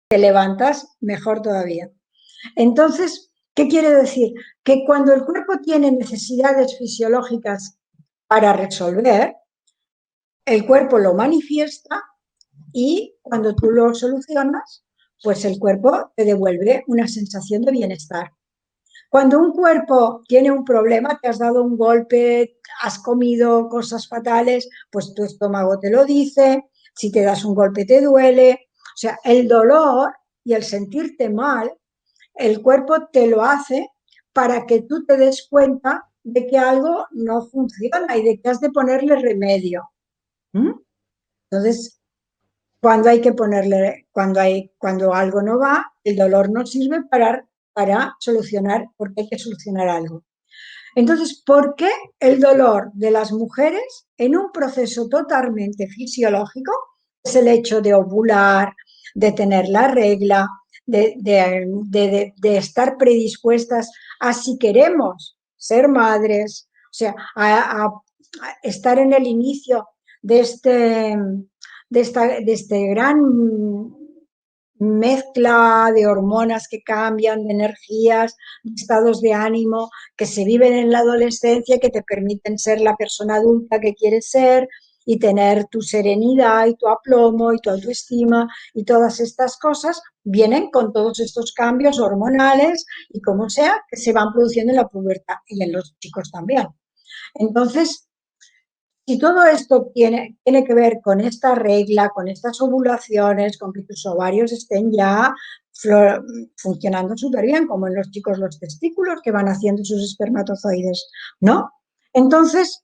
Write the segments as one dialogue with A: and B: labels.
A: te levantas, mejor todavía. Entonces, ¿qué quiere decir? Que cuando el cuerpo tiene necesidades fisiológicas para resolver, el cuerpo lo manifiesta y cuando tú lo solucionas, pues el cuerpo te devuelve una sensación de bienestar. Cuando un cuerpo tiene un problema, te has dado un golpe, has comido cosas fatales, pues tu estómago te lo dice, si te das un golpe te duele. O sea, el dolor y el sentirte mal, el cuerpo te lo hace para que tú te des cuenta de que algo no funciona y de que has de ponerle remedio. ¿Mm? Entonces, cuando hay que ponerle, cuando algo no va, el dolor no sirve para solucionar, porque hay que solucionar algo. Entonces, ¿por qué el dolor de las mujeres en un proceso totalmente fisiológico es el hecho de ovular, de tener la regla, de estar predispuestas a si queremos ser madres, o sea, a estar en el inicio de este gran mezcla de hormonas que cambian, de energías, de estados de ánimo que se viven en la adolescencia, que te permiten ser la persona adulta que quieres ser y tener tu serenidad y tu aplomo y tu autoestima y todas estas cosas vienen con todos estos cambios hormonales y como sea que se van produciendo en la pubertad y en los chicos también. Entonces, si todo esto tiene que ver con esta regla, con estas ovulaciones, con que tus ovarios estén ya funcionando súper bien, como en los chicos los testículos que van haciendo sus espermatozoides, ¿no? Entonces,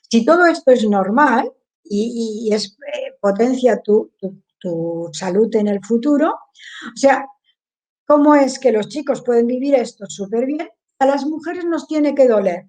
A: si todo esto es normal y es, potencia tu salud en el futuro, o sea, ¿cómo es que los chicos pueden vivir esto súper bien? A las mujeres nos tiene que doler.